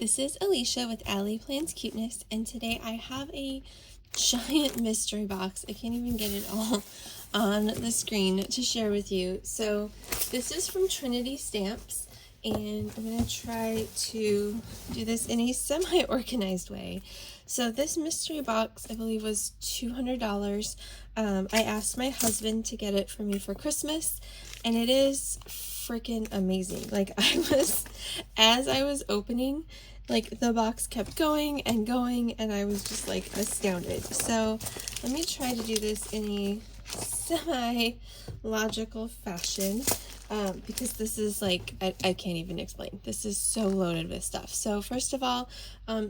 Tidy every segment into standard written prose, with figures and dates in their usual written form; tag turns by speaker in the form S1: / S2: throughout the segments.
S1: This is Alicia with Ali.plans.cuteness, and today I have a giant mystery box. I can't even get it all on the screen to share with you. So this is from Trinity stamps, and I'm going to try to do this in a semi-organized way. So this mystery box, I believe, was $200. I asked my husband to get it for me for Christmas, and it is freaking amazing. Like, as I was opening, like, the box kept going, and I was just like astounded. So let me try to do this in a semi-logical fashion, because this is like, I can't even explain. This is so loaded with stuff. So first of all,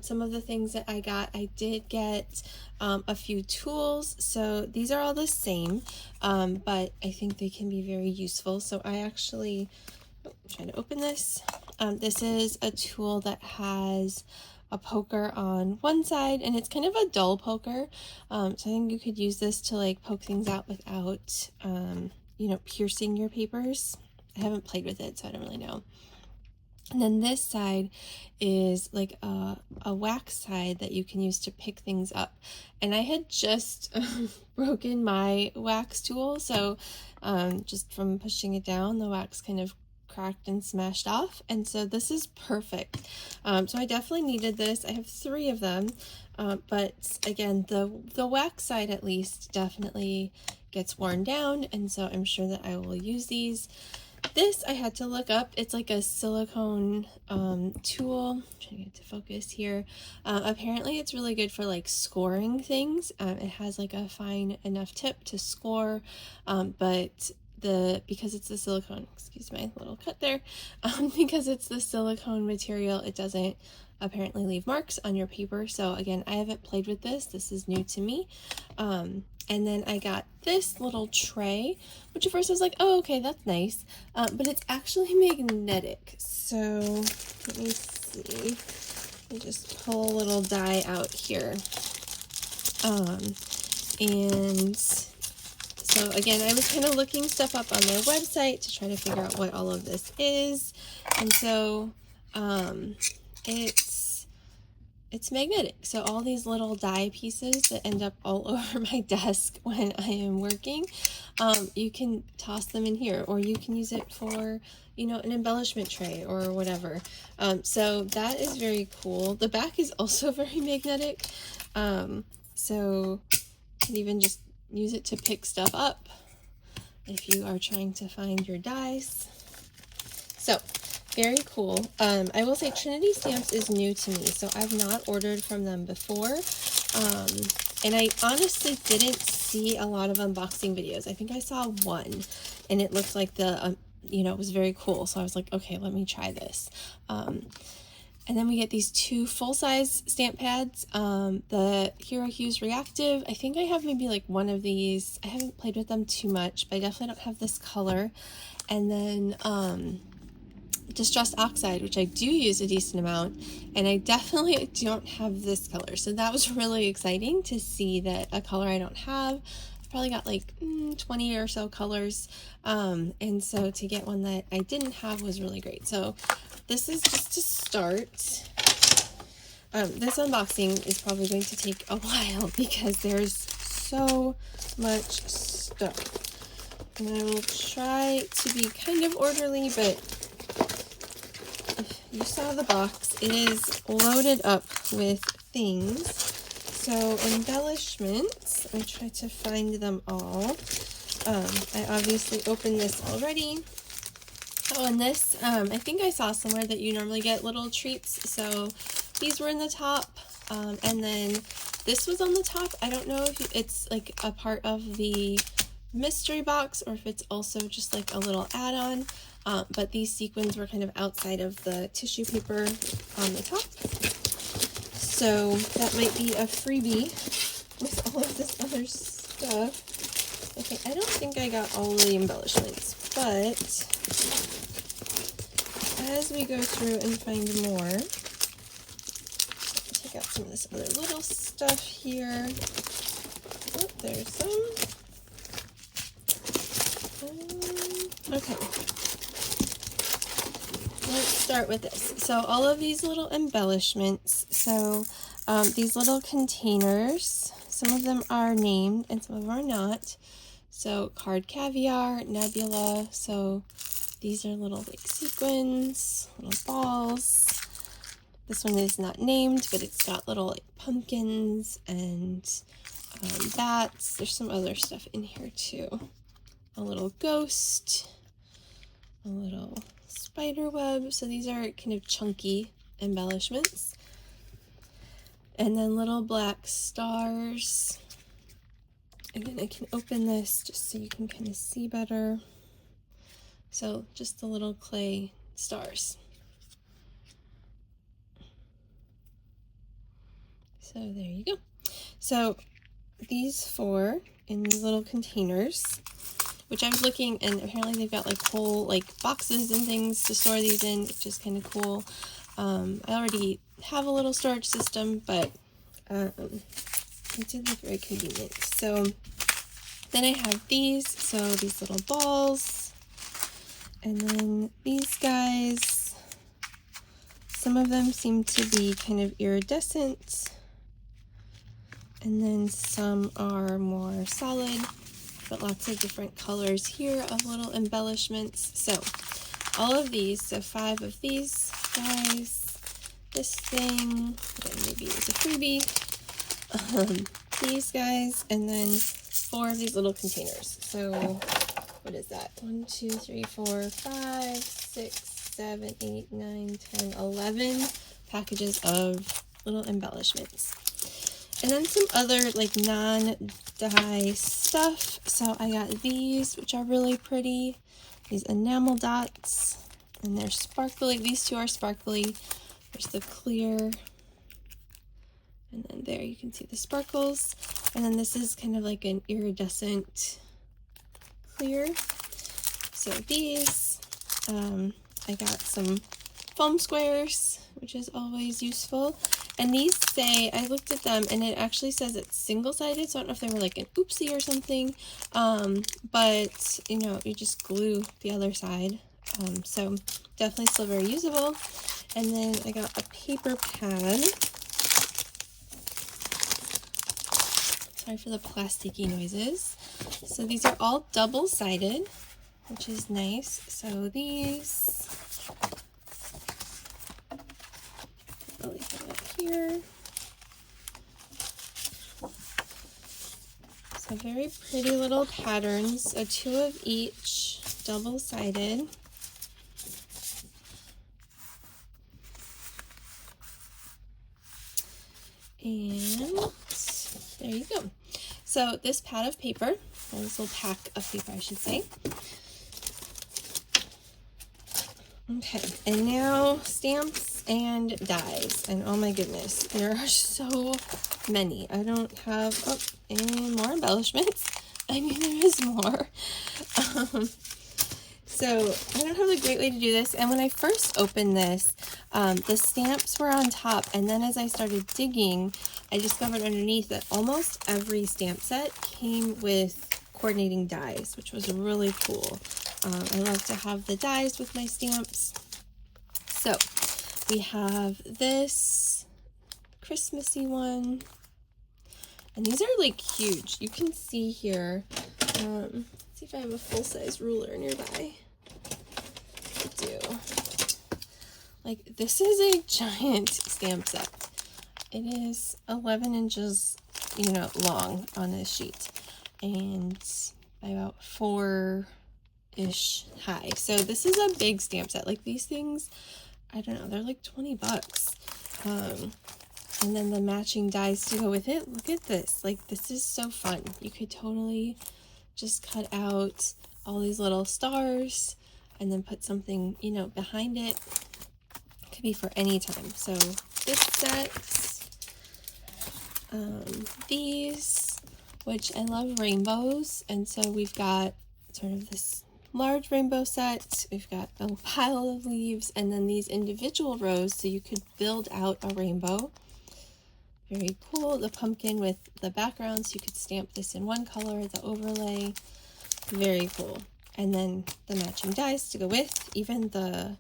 S1: some of the things that I did get a few tools. So these are all the same, but I think they can be very useful. So I actually, I'm trying to open this. This is a tool that has a poker on one side, and it's kind of a dull poker. So I think you could use this to like poke things out without, piercing your papers. I haven't played with it, so I don't really know. And then this side is like a wax side that you can use to pick things up. And I had just broken my wax tool, so just from pushing it down, the wax kind of cracked and smashed off. And so this is perfect. So I definitely needed this. I have 3 of them, but again, the wax side at least definitely gets worn down, and so I'm sure that I will use these. This I had to look up. It's like a silicone tool. I'm trying to get it to focus here. Apparently it's really good for like scoring things. It has like a fine enough tip to score, but because it's the silicone, excuse my little cut there, because it's the silicone material, it doesn't apparently leave marks on your paper. So again, I haven't played with this. This is new to me. And then I got this little tray, which at first I was like, oh, okay, that's nice. But it's actually magnetic. So let me see. Let me just pull a little die out here. And so again, I was kind of looking stuff up on their website to try to figure out what all of this is. And so it's magnetic. So all these little die pieces that end up all over my desk when I am working, you can toss them in here, or you can use it for, an embellishment tray or whatever. So that is very cool. The back is also very magnetic. So you can even just use it to pick stuff up if you are trying to find your dies. So very cool. I will say Trinity Stamps is new to me, so I've not ordered from them before. And I honestly didn't see a lot of unboxing videos. I think I saw one, and it looked like it was very cool. So I was like, okay, let me try this. And then we get these 2 full-size stamp pads. The Hero Hues Reactive. I think I have maybe like one of these. I haven't played with them too much, but I definitely don't have this color. And then Distressed Oxide, which I do use a decent amount, and I definitely don't have this color. So that was really exciting to see that a color I don't have. I've probably got like 20 or so colors, and so to get one that I didn't have was really great. So this is just to start. This unboxing is probably going to take a while because there's so much stuff, and I will try to be kind of orderly, but you saw the box. It is loaded up with things. So embellishments, I try to find them all. I obviously opened this already. Oh, and this, I think I saw somewhere that you normally get little treats. So these were in the top, and then this was on the top. I don't know if it's like a part of the mystery box or if it's also just like a little add-on. But these sequins were kind of outside of the tissue paper on the top. So that might be a freebie with all of this other stuff. Okay, I don't think I got all the embellishments, but as we go through and find more, take out some of this other little stuff here. Oh, there's some. Okay. let's start with this. So all of these little embellishments, so these little containers, some of them are named and some of them are not. So card caviar, nebula, so these are little like sequins, little balls. This one is not named, but it's got little like pumpkins and bats. There's some other stuff in here too. A little ghost, a little spider web. So these are kind of chunky embellishments. And then little black stars. Again, I can open this just so you can kind of see better. So just the little clay stars. So there you go. So these four in these little containers, which I was looking, and apparently they've got like whole like boxes and things to store these in, which is kind of cool. I already have a little storage system, but it did look very convenient. So then I have these, so these little balls, and then these guys, some of them seem to be kind of iridescent, and then some are more solid, but lots of different colors here of little embellishments. So all of these, so 5 of these guys, this thing, maybe it was a freebie, these guys, and then 4 of these little containers. So what is that? 1, 2, 3, 4, 5, 6, 7, 8, 9, 10, 11 packages of little embellishments. And then some other like non-dye stuff. So I got these, which are really pretty. These enamel dots, and they're sparkly. These 2 are sparkly. There's the clear, and then there you can see the sparkles. And then this is kind of like an iridescent clear. So these, I got some foam squares, which is always useful. And these say, I looked at them and it actually says it's single-sided, so I don't know if they were like an oopsie or something, but you know, you just glue the other side. So definitely still very usable. And then I got a paper pad. Sorry for the plasticky noises. So these are all double-sided, which is nice. So these, I'll leave them up here. So very pretty little patterns, so 2 of each, double-sided. And there you go. So this pad of paper, or this little pack of paper, I should say. Okay, and now stamps and dies. And oh my goodness, there are so many. I don't have, any more embellishments. I mean, there is more. So I don't have a great way to do this. And when I first opened this, the stamps were on top. And then as I started digging, I discovered underneath that almost every stamp set came with coordinating dies, which was really cool. I love to have the dies with my stamps. So we have this Christmassy one. And these are like huge. You can see here. Let's see if I have a full-size ruler nearby. I do. Like, this is a giant stamp set. It is 11 inches, you know, long on this sheet, and about 4-ish high. So this is a big stamp set. Like, these things, I don't know, they're like 20 bucks. And then the matching dies to go with it. Look at this. Like, this is so fun. You could totally just cut out all these little stars and then put something, you know, behind it. Could be for any time. So this set, these, which I love rainbows, and so we've got sort of this large rainbow set. We've got a pile of leaves, and then these individual rows, so you could build out a rainbow. Very cool. The pumpkin with the background, so you could stamp this in one color, the overlay. Very cool. And then the matching dies to go with, even the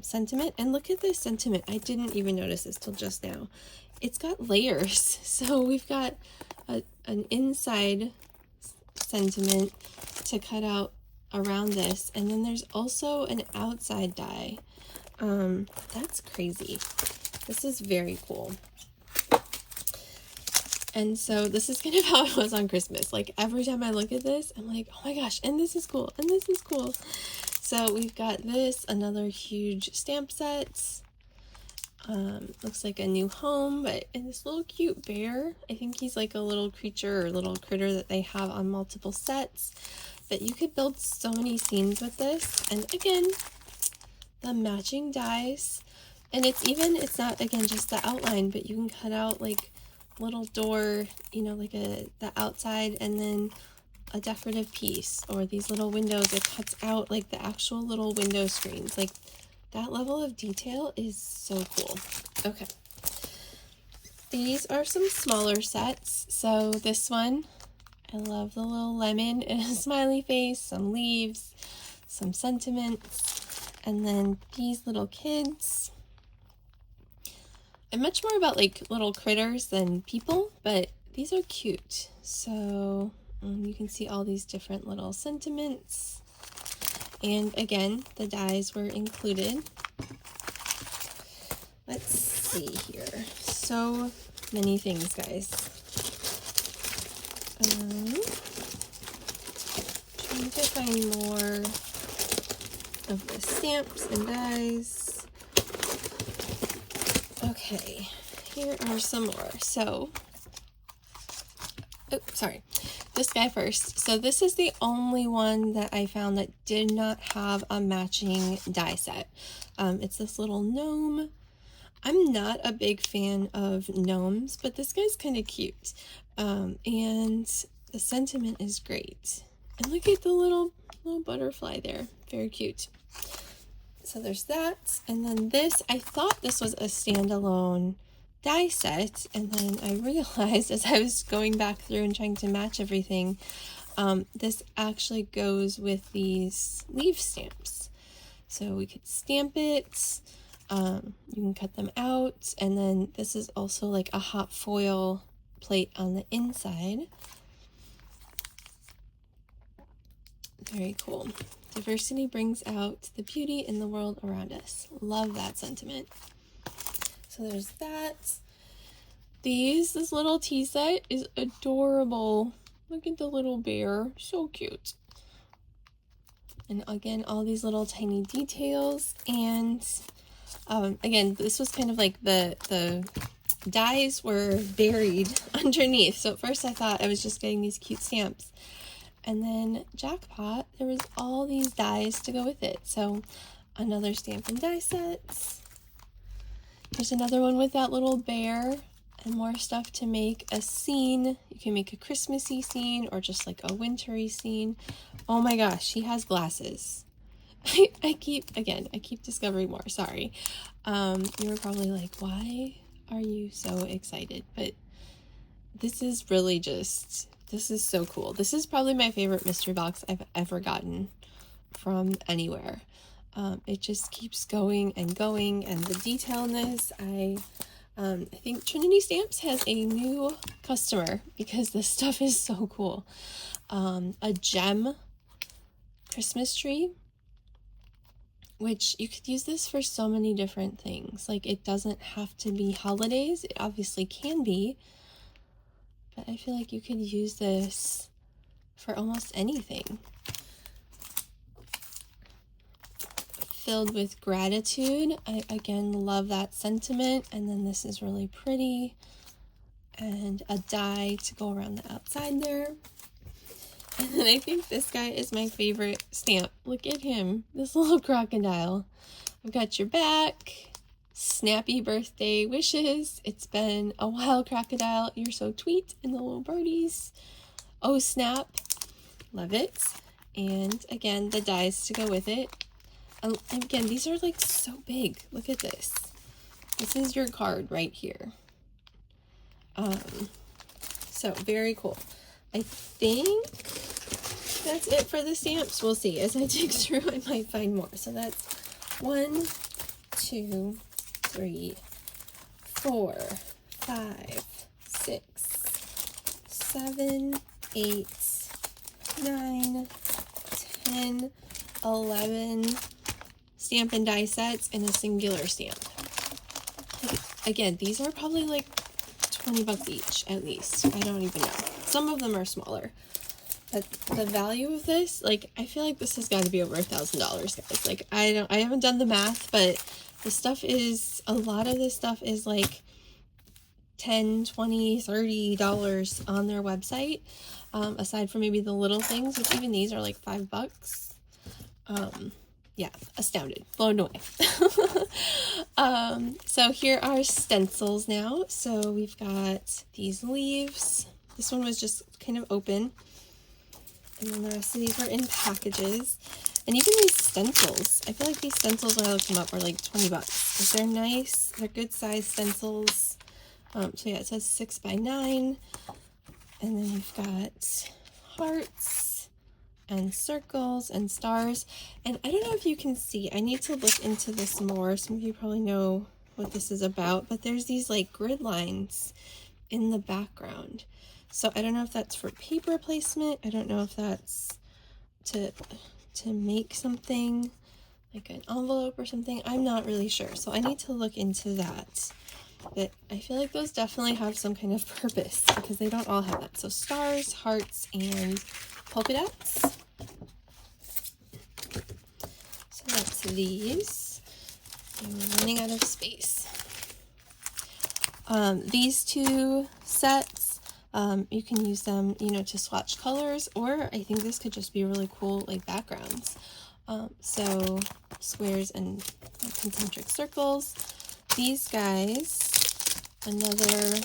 S1: sentiment. And look at this sentiment. I didn't even notice this till just now. It's got layers. So we've got an inside sentiment to cut out around this, and then there's also an outside die. That's crazy. This is very cool. And so this is kind of how it was on Christmas. Like every time I look at this, I'm like, oh my gosh, and this is cool, and this is cool. So we've got this, another huge stamp set. Looks like a new home, but in this little cute bear. I think he's like a little creature or little critter that they have on multiple sets. But you could build so many scenes with this. And again, the matching dies. And it's not, again, just the outline, but you can cut out like little door, you know, like the outside, and then a decorative piece, or these little windows. It cuts out like the actual little window screens. Like that level of detail is so cool. Okay. These are some smaller sets. So this one, I love the little lemon and a smiley face, some leaves, some sentiments, and then these little kids. I'm much more about like little critters than people, but these are cute. So you can see all these different little sentiments. And again, the dies were included. Let's see here. So many things, guys. Trying to find more of the stamps and dies. Okay, here are some more. So, oh, sorry. This guy first. So this is the only one that I found that did not have a matching die set. It's this little gnome. I'm not a big fan of gnomes, but this guy's kind of cute. And the sentiment is great. And look at the little butterfly there. Very cute. So there's that. And then this, I thought this was a standalone die set, and then I realized as I was going back through and trying to match everything, this actually goes with these leaf stamps. So we could stamp it, you can cut them out, and then this is also like a hot foil plate on the inside. Very cool. Diversity brings out the beauty in the world around us. Love that sentiment. So there's that. This little tea set is adorable. Look at the little bear. So cute. And again, all these little tiny details. And again, this was kind of like the dies were buried underneath. So at first I thought I was just getting these cute stamps. And then jackpot, there was all these dies to go with it. So another stamp and die set. There's another one with that little bear and more stuff to make a scene. You can make a Christmassy scene or just like a wintry scene. Oh my gosh, he has glasses. I keep discovering more. Sorry. You were probably like, why are you so excited? But this is really just, this is so cool. This is probably my favorite mystery box I've ever gotten from anywhere. It just keeps going and going, and the detail in this, I think Trinity Stamps has a new customer because this stuff is so cool. A gem Christmas tree, which you could use this for so many different things. Like, it doesn't have to be holidays. It obviously can be, but I feel like you could use this for almost anything. Filled with gratitude. I again love that sentiment. And then this is really pretty, and a die to go around the outside there. And then I think this guy is my favorite stamp. Look at him, this little crocodile. I've got your back, snappy birthday wishes. It's been a while, crocodile, you're so tweet, and the little birdies. Oh snap, love it. And again, the dies to go with it. And again, these are like so big. Look at this. This is your card right here. So very cool. I think that's it for the stamps. We'll see. As I dig through, I might find more. So that's 1, 2, 3, 4, 5, 6, 7, 8, 9, 10, 11 stamp and die sets and a singular stamp. Again, these are probably like 20 bucks each at least. I don't even know. Some of them are smaller. But the value of this, like, I feel like this has got to be over $1,000, guys. Like, I haven't done the math, but the stuff is, a lot of this stuff is like $10, $20, $30 on their website. Aside from maybe the little things, which even these are like $5. Yeah, astounded, blown away. So here are stencils now. So we've got these leaves. This one was just kind of open. And then the rest of these are in packages. And even these stencils, I feel like these stencils, when I looked them up, are like 20 bucks. Because they're nice, they're good size stencils. So yeah, it says 6 by 9. And then you've got hearts and circles and stars. And I don't know if you can see, I need to look into this more. Some of you probably know what this is about, but there's these like grid lines in the background. So I don't know if that's for paper placement. I don't know if that's to make something like an envelope or something. I'm not really sure. So I need to look into that. But I feel like those definitely have some kind of purpose because they don't all have that. So stars, hearts, and polka dots. So that's these. And we're running out of space. These two sets, you can use them, you know, to swatch colors, or I think this could just be really cool, like backgrounds. So squares and concentric circles. These guys, another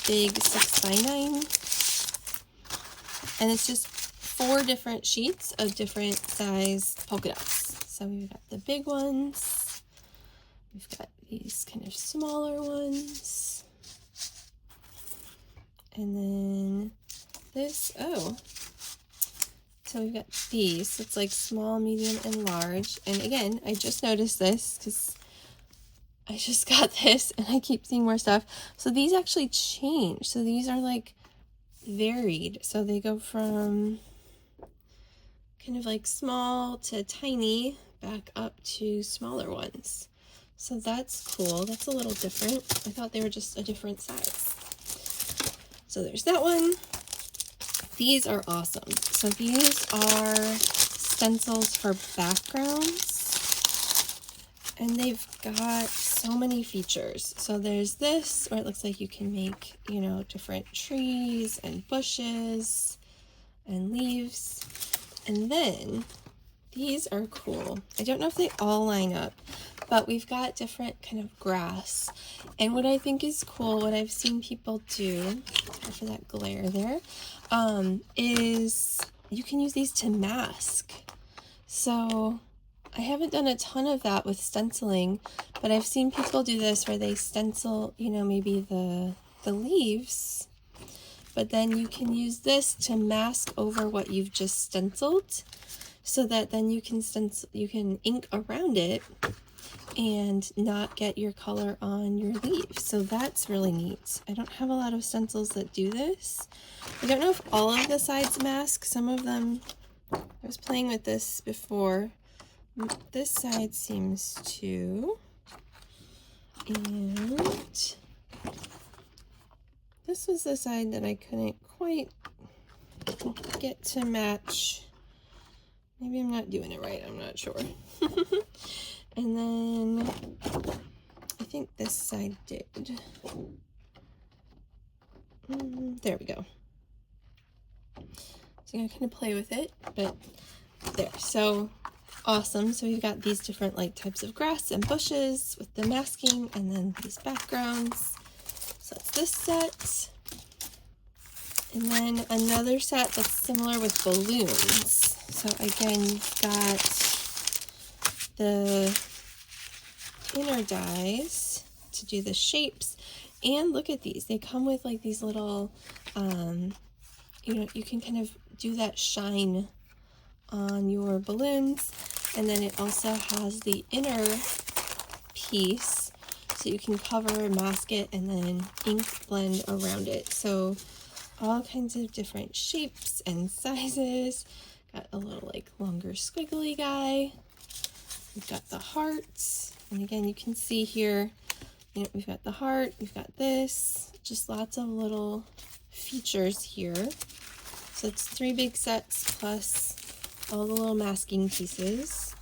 S1: big 6 by 9, and it's just 4 different sheets of different size polka dots. So we've got the big ones, we've got these kind of smaller ones, and then this, so we've got these, so it's like small, medium, and large. And again, I just noticed this because I just got this and I keep seeing more stuff. So these actually change. So these are like varied. So they go from kind of like small to tiny back up to smaller ones. So that's cool. That's a little different. I thought they were just a different size. So there's that one. These are awesome. So these are stencils for backgrounds, and they've got so many features. So there's this, where it looks like you can make, you know, different trees and bushes and leaves. And then these are cool. I don't know if they all line up, but we've got different kind of grass. And what I think is cool, what I've seen people do, after that glare there, is you can use these to mask. So I haven't done a ton of that with stenciling, but I've seen people do this where they stencil, you know, maybe the leaves, but then you can use this to mask over what you've just stenciled, so that then you can ink around it and not get your color on your leaves. So that's really neat. I don't have a lot of stencils that do this. I don't know if all of the sides mask. Some of them, I was playing with this before. This side seems to, and this was the side that I couldn't quite get to match. Maybe I'm not doing it right, I'm not sure. And then I think this side did. There we go. So I'm gonna kind of play with it, but there. So awesome. So we've got these different like types of grass and bushes with the masking, and then these backgrounds. So it's this set. And then another set that's similar with balloons. So again, you've got the inner dies to do the shapes, and look at these. They come with like these little, you know, you can kind of do that shine on your balloons. And then it also has the inner piece, so you can cover, mask it, and then ink blend around it. So all kinds of different shapes and sizes. Got a little like longer squiggly guy. We've got the hearts, and again you can see here, you know, we've got the heart, we've got this, just lots of little features here. So it's 3 big sets plus all the little masking pieces.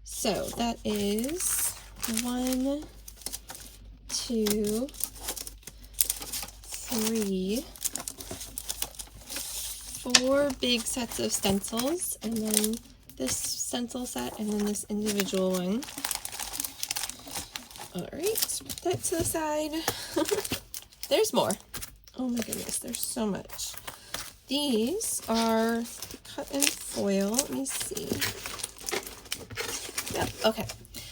S1: So that is 1, 2, 3, 4 big sets of stencils, and then this stencil set, and then this individual one. All right, put that to the side. There's more. Oh my goodness, there's so much. These are cut in foil. Let me see. Yep, okay.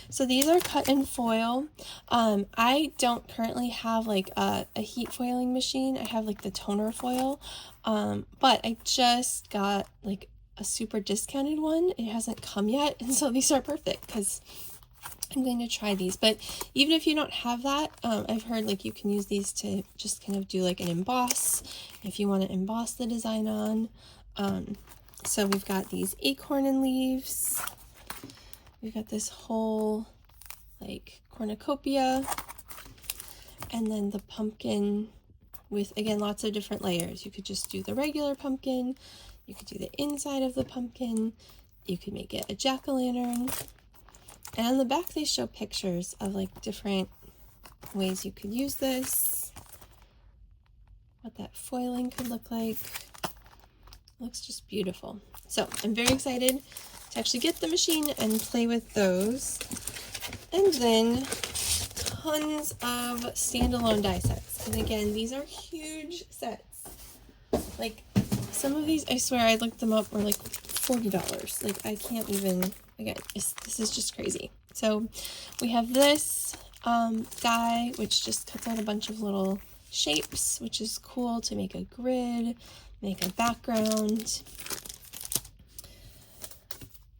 S1: So these are cut in foil. I don't currently have like a heat foiling machine. I have like the toner foil, but I just got like a super discounted one. It hasn't come yet, and so these are perfect because I'm going to try these. But even if you don't have that, I've heard like you can use these to just kind of do like an emboss if you want to emboss the design on. So we've got these acorn and leaves. We've got this whole like cornucopia, and then the pumpkin with, again, lots of different layers. You could just do the regular pumpkin, you could do the inside of the pumpkin, you could make it a jack-o'-lantern. And on the back they show pictures of like different ways you could use this, what that foiling could look like. It looks just beautiful. So I'm very excited to actually get the machine and play with those. And then tons of standalone die sets. And again, these are huge sets. Like some of these, I swear I looked them up, were like $40. Like I can't even, again, this is just crazy. So we have this die, which just cuts out a bunch of little shapes, which is cool to make a grid, make a background.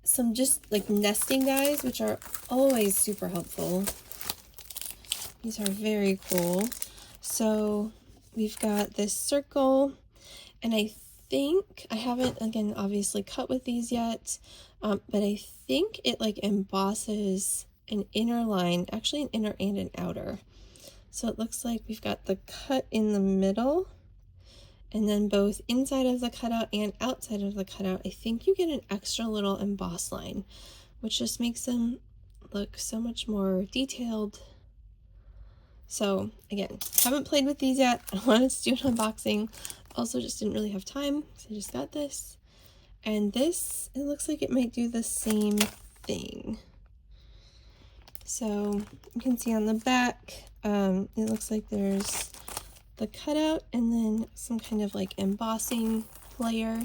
S1: Some just like nesting dies, which are always super helpful. These are very cool. So we've got this circle, and I think, I haven't, again, obviously cut with these yet, but I think it like embosses an inner line, actually an inner and an outer. So it looks like we've got the cut in the middle, and then both inside of the cutout and outside of the cutout, I think you get an extra little emboss line, which just makes them look so much more detailed. So again, haven't played with these yet. I wanted to do an unboxing. Also just didn't really have time, so I just got this. And this, it looks like it might do the same thing. So you can see on the back, it looks like there's the cutout and then some kind of like embossing layer.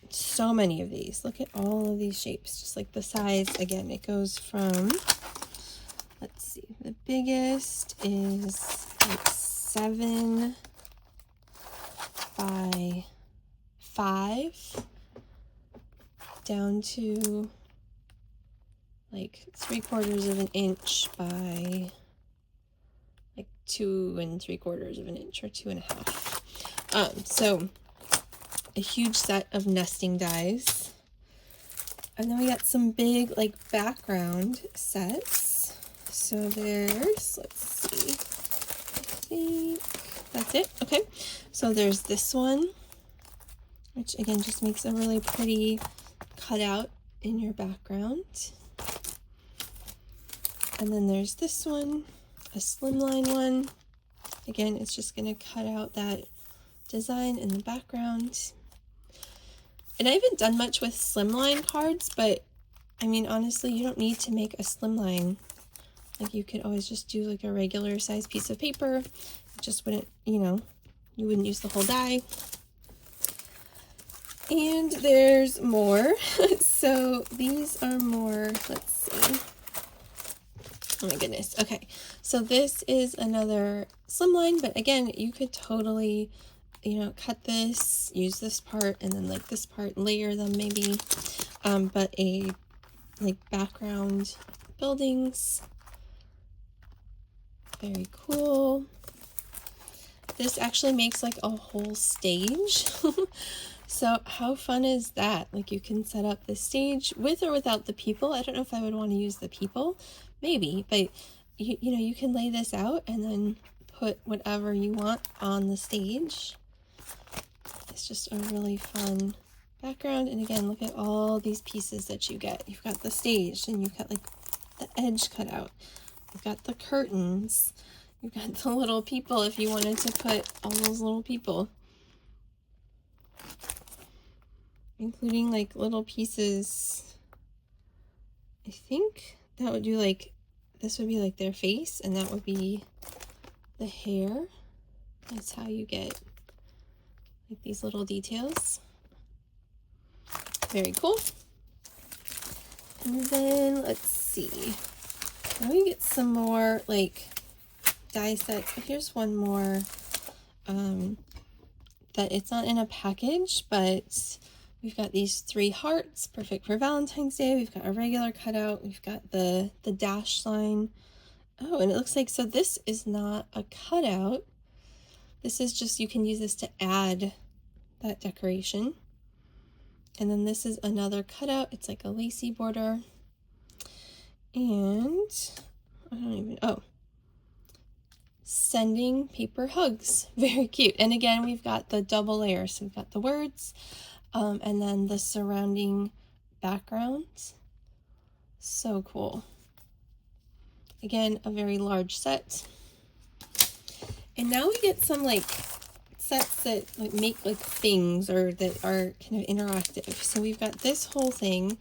S1: So many of these. Look at all of these shapes, just like the size. Again, it goes from, let's see, the biggest is like 7 by 5 down to like 3/4 of an inch by like 2 3/4 of an inch or 2.5. So a huge set of nesting dies. And then we got some big like background sets. So there's, let's see, I think that's it. Okay, so there's this one, which again just makes a really pretty cutout in your background. And then there's this one, a slimline one. Again, it's just going to cut out that design in the background. And I haven't done much with slimline cards, but I mean, honestly, you don't need to make a slimline. Like you could always just do like a regular size piece of paper. It just wouldn't, you know, you wouldn't use the whole die. And there's more. So these are more, let's see. Oh my goodness. Okay, so this is another slimline, but again, you could totally, you know, cut this, use this part, and then like this part, layer them maybe. But a like background buildings. Very cool. This actually makes like a whole stage. So how fun is that? Like you can set up the stage with or without the people. I don't know if I would want to use the people, maybe, but you know, you can lay this out and then put whatever you want on the stage. It's just a really fun background. And again, look at all these pieces that you get. You've got the stage and you've got like the edge cut out. You've got the curtains. You've got the little people if you wanted to put all those little people. Including like little pieces. I think that would do like, this would be like their face and that would be the hair. That's how you get like these little details. Very cool. And then let's see. Now we get some more like die sets. Here's one more that it's not in a package, but we've got these 3 hearts, perfect for Valentine's Day. We've got a regular cutout. We've got the dash line. Oh, and it looks like, so this is not a cutout. This is just, you can use this to add that decoration. And then this is another cutout. It's like a lacy border. And I don't even, oh, sending paper hugs. Very cute. And again, we've got the double layer. So we've got the words and then the surrounding backgrounds. So cool. Again, a very large set. And now we get some like sets that like make like things or that are kind of interactive. So we've got this whole thing,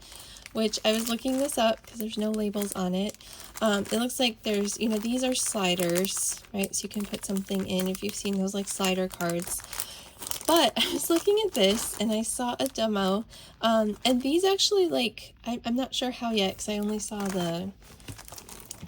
S1: which I was looking this up because there's no labels on it. It looks like there's, you know, these are sliders, right? So you can put something in if you've seen those like slider cards. But I was looking at this and I saw a demo, and these actually like, I'm not sure how yet because I only saw the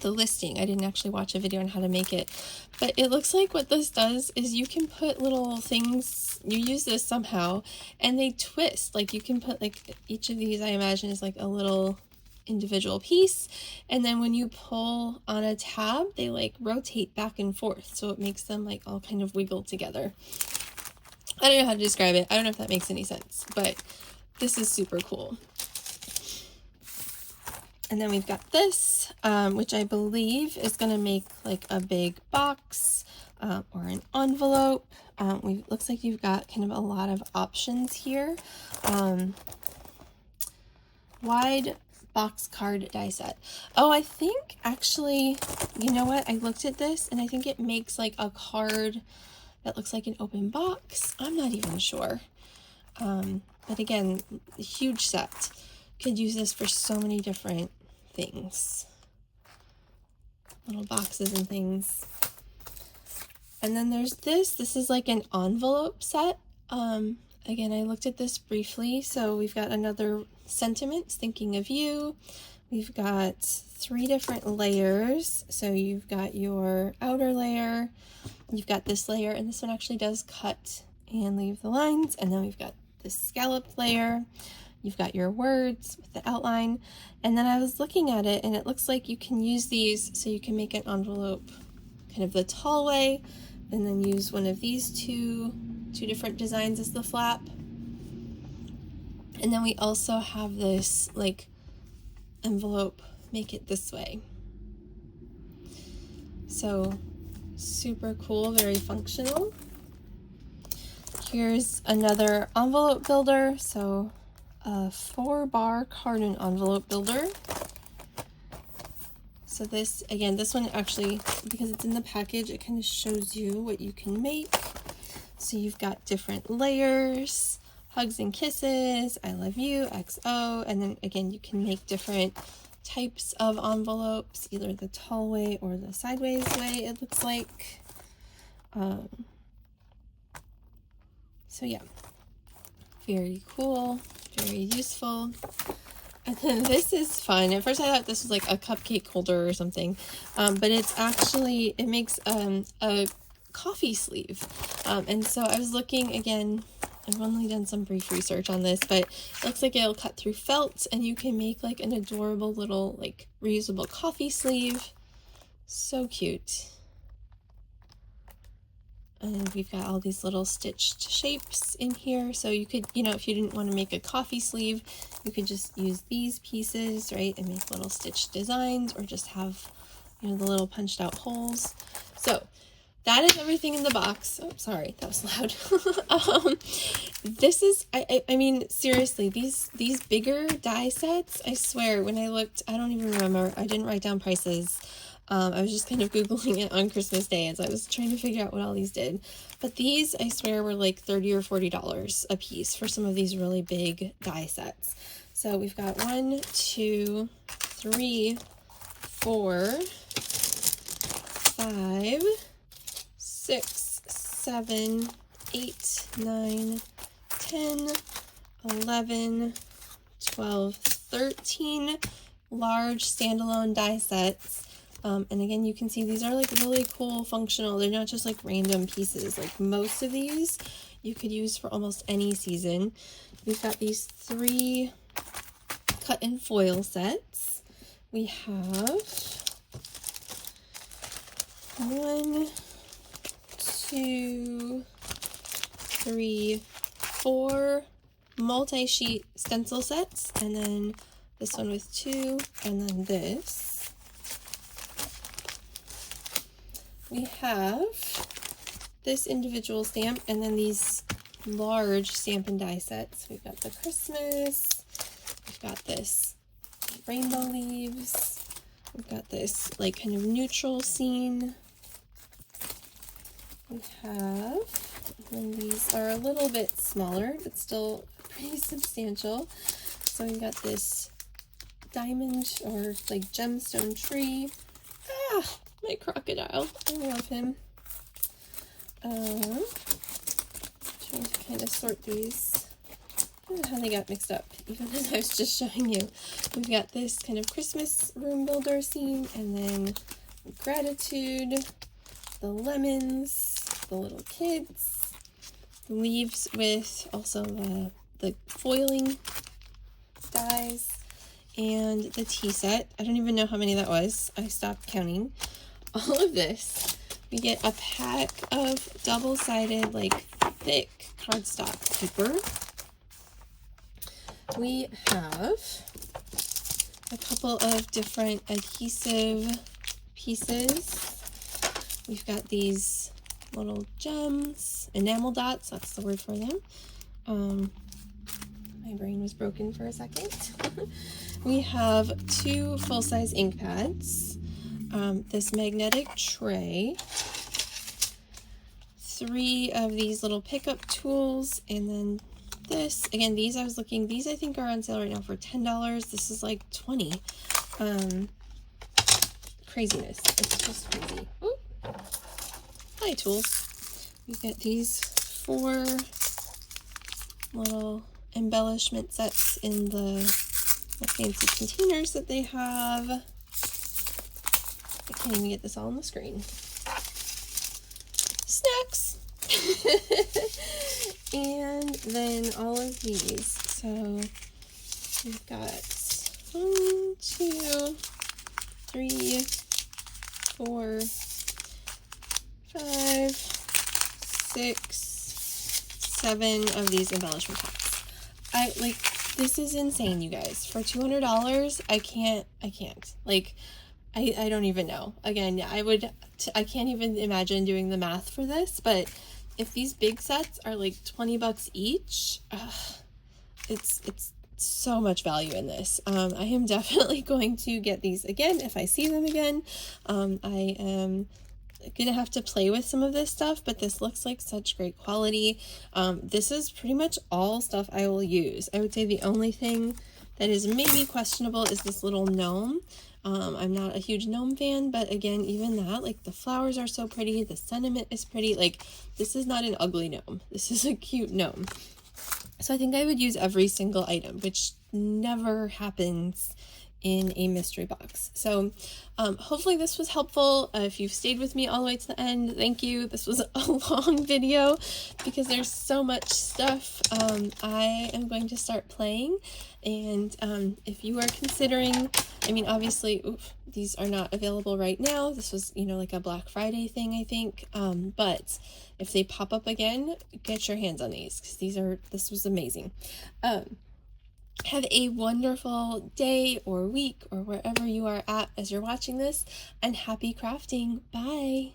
S1: listing. I didn't actually watch a video on how to make it, but it looks like what this does is you can put little things, you use this somehow and they twist. Like you can put like each of these, I imagine, is like a little individual piece, and then when you pull on a tab they like rotate back and forth, so it makes them like all kind of wiggle together. I don't know how to describe it. I don't know if that makes any sense, but this is super cool. And then we've got this, which I believe is going to make like a big box or an envelope. Looks like you've got kind of a lot of options here. Wide box card die set. Oh, I think actually, you know what? I looked at this and I think it makes like a card that looks like an open box. I'm not even sure. But again, a huge set. Could use this for so many different things. Little boxes and things. And then there's this. This is like an envelope set. Again, I looked at this briefly. So we've got another sentiments, thinking of you. We've got 3 different layers. So you've got your outer layer, you've got this layer, and this one actually does cut and leave the lines. And then we've got this scalloped layer. You've got your words with the outline. And then I was looking at it and it looks like you can use these so you can make an envelope kind of the tall way, and then use one of these two different designs as the flap. And then we also have this like envelope, make it this way. So super cool, very functional. Here's another envelope builder. So a 4-bar cardon envelope builder. So this, again, this one actually, because it's in the package, it kind of shows you what you can make. So you've got different layers, hugs and kisses, I love you, XO, and then again, you can make different types of envelopes, either the tall way or the sideways way, it looks like. So yeah, very cool, very useful. And then this is fun. At first I thought this was like a cupcake holder or something, but it's actually, it makes a coffee sleeve. And so I was looking again, I've only done some brief research on this, but it looks like it'll cut through felt, and you can make like an adorable little like reusable coffee sleeve. So cute. And we've got all these little stitched shapes in here. So you could, you know, if you didn't want to make a coffee sleeve, you could just use these pieces, right, and make little stitched designs, or just have, you know, the little punched out holes. So that is everything in the box. Oh, sorry, that was loud. This is, I mean, seriously, these bigger die sets, I swear, when I looked, I don't even remember, I didn't write down prices. I was just kind of Googling it on Christmas Day as I was trying to figure out what all these did. But these, I swear, were like $30 or $40 a piece for some of these really big die sets. So we've got 1, 2, 3, 4, 5, 6, 7, 8, 9, 10, 11, 12, 13 large standalone die sets. And again, you can see these are like really cool, functional. They're not just like random pieces. Like most of these you could use for almost any season. We've got these 3 cut and foil sets. We have 1, 2, 3, 4 multi-sheet stencil sets, and then this one with 2, and then this. We have this individual stamp, and then these large Stampin' Die sets. We've got the Christmas, we've got this rainbow leaves, we've got this like kind of neutral scene. We have, and these are a little bit smaller, but still pretty substantial. So we've got this diamond or like gemstone tree. Ah, my crocodile. I love him. Trying to kind of sort these. I don't know how they got mixed up, even as I was just showing you. We've got this kind of Christmas room builder scene, and then gratitude, the lemons, the little kids, the leaves with also the foiling dies, and the tea set. I don't even know how many that was. I stopped counting. All of this. We get a pack of double-sided, like, thick cardstock paper. We have a couple of different adhesive pieces. We've got these little gems, enamel dots, that's the word for them. My brain was broken for a second. We have 2 full-size ink pads, this magnetic tray, 3 of these little pickup tools, and then this. Again, these I was looking, these I think are on sale right now for $10. This is like $20. Craziness. It's just crazy. Ooh. Hi, tools. We get these 4 little embellishment sets in the fancy containers that they have. I can't even get this all on the screen. Snacks! And then all of these. So we've got 1, 2, 3, 4, 5, 6, 7 of these embellishment packs. This is insane, you guys. For $200, I can't. Like, I don't even know. Again, I can't even imagine doing the math for this, but if these big sets are like $20 each, it's so much value in this. I am definitely going to get these again if I see them again. I am gonna have to play with some of this stuff, but this looks like such great quality. This is pretty much all stuff I will use. I would say the only thing that is maybe questionable is this little gnome. I'm not a huge gnome fan, but again, even that, like, the flowers are so pretty, the sentiment is pretty. Like, this is not an ugly gnome. This is a cute gnome. So I think I would use every single item, which never happens in a mystery box. So hopefully this was helpful. If you've stayed with me all the way to the end, thank you. This was a long video because there's so much stuff. I am going to start playing, and if you are considering, I mean, obviously, these are not available right now. This was, like a Black Friday thing, I think. But if they pop up again, get your hands on these because this was amazing. Have a wonderful day or week or wherever you are at as you're watching this, and happy crafting. Bye.